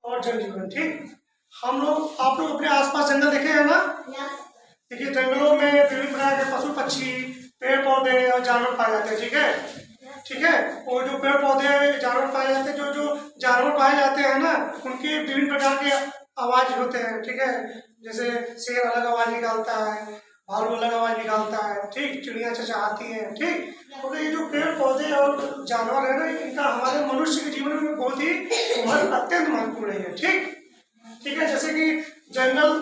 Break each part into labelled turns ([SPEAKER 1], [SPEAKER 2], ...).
[SPEAKER 1] और जनजीवन। ठीक, हम लोग आप लोग अपने आसपास जंगल देखे हैं ना? देखिए जंगलों में विभिन्न प्रकार के पशु पक्षी, पेड़ पौधे और जानवर पाए जाते हैं। ठीक है, ठीक है। वो जो पेड़ पौधे जानवर पाए जाते हैं, जो जो जानवर पाए जाते हैं ना, उनके विभिन्न प्रकार के आवाज होते हैं। ठीक है, जैसे शेर अलग आवाज निकालता है, भालू अलग आवाज निकालता है, ठीक, चिड़िया चहचहाती है। ठीक, तो ये जो पेड़ पौधे और जानवर है ना, इनका हमारे मनुष्य के जीवन में बहुत ही अत्यंत महत्वपूर्ण है। ठीक, ठीक है। जैसे कि जंगल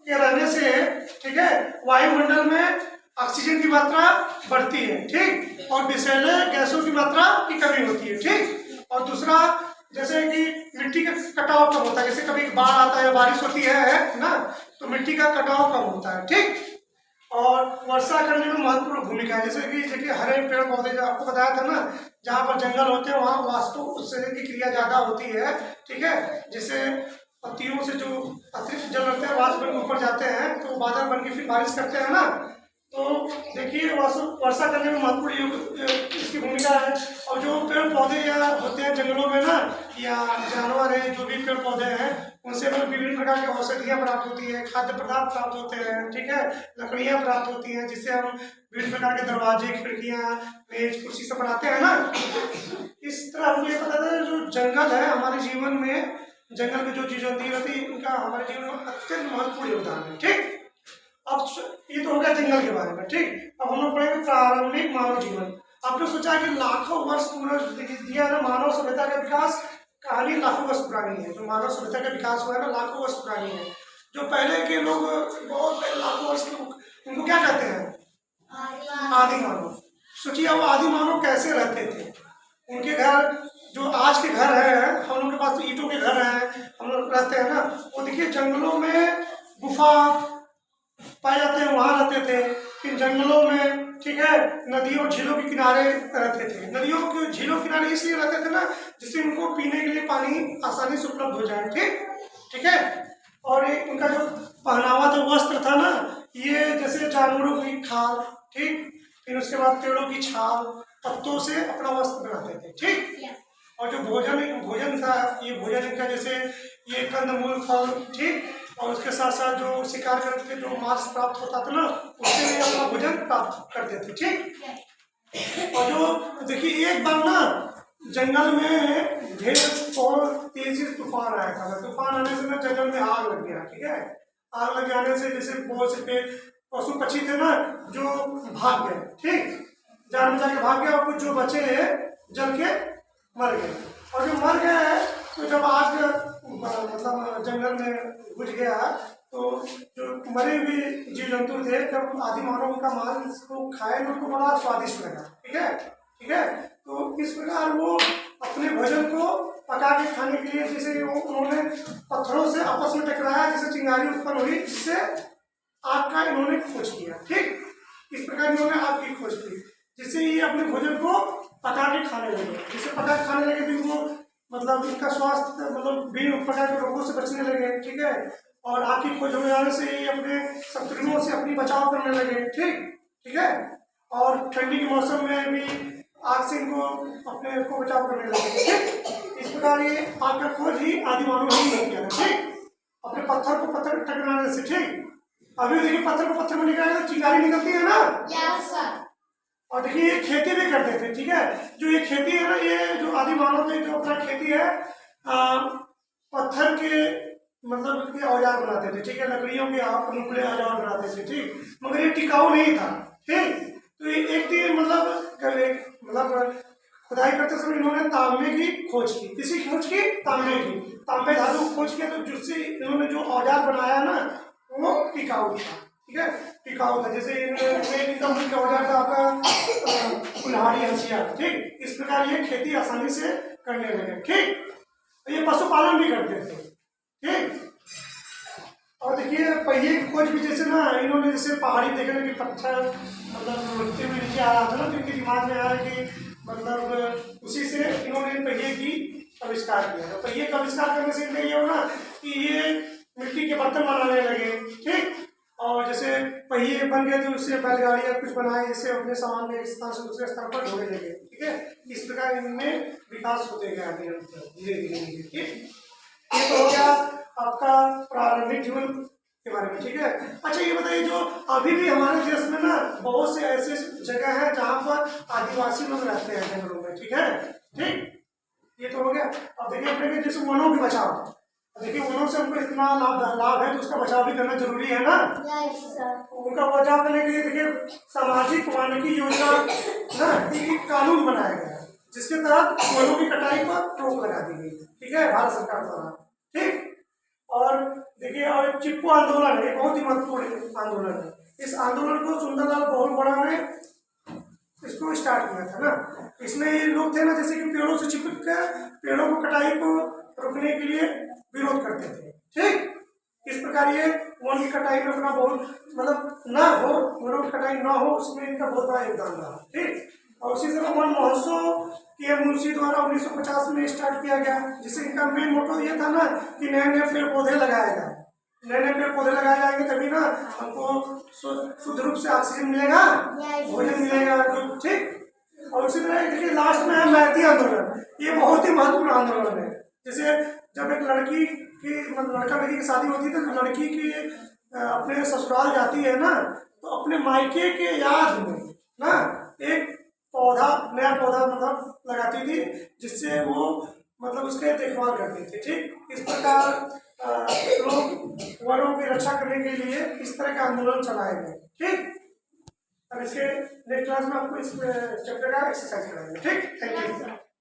[SPEAKER 1] के रहने से, ठीक है, वायुमंडल में ऑक्सीजन की मात्रा बढ़ती है। ठीक, और विषैले गैसों की मात्रा की कमी होती है। ठीक, और दूसरा जैसे कि मिट्टी का कटाव कम होता है। जैसे कभी बाढ़ आता है, बारिश होती है ना, तो मिट्टी का कटाव कम होता है। ठीक, और वर्षा करने में महत्वपूर्ण भूमिका है। जैसे कि देखिए हरे पेड़ पौधे, जो आपको बताया था ना, जहाँ पर जंगल होते हैं वहाँ वास्तु उत्सर्जन की क्रिया ज्यादा होती है। ठीक है, जैसे पत्तियों से जो अतिरिक्त जल रहते हैं वाष्प बन के ऊपर जाते हैं, तो बादल बन के फिर बारिश करते हैं ना। तो देखिए वर्षा करने में महत्वपूर्ण इसकी भूमिका है। और जो पेड़ पौधे या होते हैं जंगलों में ना, या जानवर है, जो भी पेड़ पौधे हैं, उनसे हमें विभिन्न प्रकार की औषधियाँ प्राप्त होती है, खाद्य पदार्थ प्राप्त होते हैं। ठीक है, लकड़ियाँ प्राप्त होती हैं, जिससे हम विभिन्न प्रकार के दरवाजे, खिड़कियाँ, मेज, कुर्सी सब बनाते हैं ना। इस तरह हमको ये पता था जो जंगल है हमारे जीवन में, जंगल में जो चीजें होती रहती है, इनका हमारे जीवन में अत्यंत महत्वपूर्ण योगदान है। ठीक, अब ये तो हो गया जंगल के बारे में। ठीक, अब हम लोग पढ़ेंगे प्रारंभिक मानव जीवन। आपने सोचा कि लाखों वर्ष पूर्व दिया ना मानव सभ्यता का विकास, कहानी लाखों वर्ष पुरानी है। जो मानव सभ्यता का विकास हुआ है ना, लाखों वर्ष पुरानी है। जो पहले के लोग बहुत पहले लाखों वर्ष के, उनको क्या कहते हैं? आदि मानव। सोचिए अब आदि मानव कैसे रहते थे। उनके घर, जो आज के घर है, हम लोग के पास तो ईंटों के घर हैं, हम लोग रहते हैं ना, वो देखिए जंगलों में गुफा पाए जाते हैं, वहां रहते थे। फिर जंगलों में, ठीक है, नदियों झीलों के किनारे रहते थे। नदियों के झीलों के किनारे इसलिए रहते थे ना, जिससे उनको पीने के लिए पानी आसानी से उपलब्ध हो जाए। ठीक, ठीक है। और उनका जो पहनावा था, वस्त्र था ना, ये जैसे जानवरों की खाल, ठीक, फिर उसके बाद पेड़ों की छाल, पत्तों से अपना वस्त्र बनाते थे। ठीक, और जो भोजन था, ये भोजन इनका जैसे ये कंदमूल, फल, ठीक, और उसके साथ साथ जो शिकार करके जो मांस प्राप्त होता था ना, उससे भी अपना भोजन प्राप्त करते थे। ठीक, और जो देखिए एक बार ना जंगल में ढेर बहुत तेजी से तूफान आया था। तूफान आने से ना जंगल में आग लग गया। ठीक है, आग लग जाने से जैसे बहुत से पशु पक्षी थे ना, जो भाग गए। ठीक, जान बचा के भाग गए, और कुछ जो बचे जल के मर गए। और जो मर गए, तो जब आग मतलब जंगल में घुस गया, तो जो मरे हुए जीव जंतु थे, जब आदि मानव का मांस को खाए तो उनको बड़ा स्वादिष्ट लगा। ठीक है, ठीक है। तो इस प्रकार वो अपने भोजन को पका के खाने के लिए, जैसे उन्होंने पत्थरों से आपस में टकराया, जिससे चिंगारी उत्पन्न हुई, जिससे आग का इन्होंने खोज किया। ठीक, इस प्रकार इन्होंने आग की खोज की, जिससे ये अपने भोजन को पका के खाने लगे। जिससे पका के खाने लगे, भी वो मतलब इनका स्वास्थ्य मतलब विभिन्न प्रकार के रोगों से बचने लगे। ठीक है, और आग की खोज हो जाने से ये अपने शत्रुओं से अपनी बचाव करने लगे। ठीक, ठीक है, और ठंडी के मौसम में भी आग से इनको अपने को बचाव करने लगे। इस प्रकार ये आग का खोज ही आदि मानव ही किया। ठीक, अपने पत्थर को पत्थर टकराने से। ठीक, अभी देखिए पत्थर को पत्थर में निकालने से चिंगारी निकलती है ना। Yes sir. और देखिए ये खेती भी करते थे। ठीक है, जो ये खेती है ना, ये जो आदि मानव ने जो अपना खेती है, पत्थर के मतलब के औजार बनाते थे। ठीक है, लकड़ियों के अनुकूल औजार बनाते थे। ठीक, मगर ये टिकाऊ नहीं था। ठीक, तो ये एक दिन मतलब खुदाई करते समय इन्होंने तांबे की खोज की। किसी खोज की? तांबे की। तांबे धातु खोज किया, तो जिससे इन्होंने जो औजार बनाया ना, वो टिकाऊ था। ठीक है, टिकाऊ था। जैसे इनका मुख्य औजार था आपका कुल्हाड़ी, हंसिया। ठीक, इस प्रकार ये खेती आसानी से करने लगे। ठीक, ये पशुपालन भी करते थे। ठीक, और देखिए पहिए की खोज भी, जैसे ना इन्होंने जैसे पहाड़ी देखने की पत्थर मतलब उड़ते हुए नीचे आ रहा था ना, तो इनके दिमाग में आया कि मतलब उसी से इन्होंने पहिए की आविष्कार किया। तो पहिए का आविष्कार करने से इनका ये हो ना कि ये मिट्टी के बर्तन बनाने लगे। ठीक, और जैसे पहिए बन गए, तो उससे बैलगाड़ी या कुछ बनाए, जिससे अपने सामान में एक स्थान से दूसरे स्थान पर ढोने लगे। ठीक है, इस प्रकार इनमें विकास होते गया धीरे धीरे। ठीक, ये तो दैनिक जीवन के बारे में, ठीक है। अच्छा ये बताइए, जो अभी भी हमारे देश में ना बहुत से ऐसे जगह है जहाँ पर आदिवासी लोग रहते हैं जंगलों में, ठीक है। ठीक, ये तो हो गया। अब देखिए अपने जैसे वनों की बचाव, देखिए वनों से हमको इतना लाभ है तो उसका बचाव भी करना जरूरी है ना। उनका बचाव करने के लिए देखिए सामाजिक वानिकी योजना ना एक कानून बनाया गया है जिसके तहत वनों की कटाई पर रोक लगा दी गई, ठीक है, भारत सरकार द्वारा। ठीक, और देखिए और चिपको आंदोलन है, बहुत ही महत्वपूर्ण आंदोलन है। इस आंदोलन को सुंदरलाल बहुगुणा ने इसको स्टार्ट किया था ना। इसमें ये लोग थे ना जैसे कि पेड़ों से चिपक कर पेड़ों को कटाई को रोकने के लिए विरोध करते थे। ठीक, इस प्रकार ये वन की कटाई में अपना बहुत मतलब ना हो, वनों की कटाई ना हो, उसमें इनका बहुत बड़ा योगदान रहा। ठीक, और उसी तरह वन महोत्सव के मुंशी द्वारा 1950 में स्टार्ट किया गया, जिससे इनका मेन मोटो ये था ना कि नए नए पेड़ पौधे लगाए जाए, नए नए पेड़ पौधे लगाए जाएंगे तभी ना हमको शुद्ध रूप से ऑक्सीजन मिलेगा, भोजन मिलेगा। ठीक, और उसी तरह देखिए लास्ट में है मैती आंदोलन। ये बहुत ही महत्वपूर्ण आंदोलन है। जैसे जब एक लड़की की लड़का लड़की की शादी होती है तो लड़की की अपने ससुराल जाती है ना, तो अपने मायके के याद में ना एक पौधा, नया पौधा मतलब लगाती थी, जिससे वो मतलब उसके देखभाल करती थी। ठीक, इस प्रकार लोग वनों की रक्षा करने के लिए इस तरह के आंदोलन चलाए गए। ठीक, अब इसके नेक्स्ट क्लास में आपको इस चैप्टर का एक्सरसाइज कराएंगे। ठीक, थैंक यू।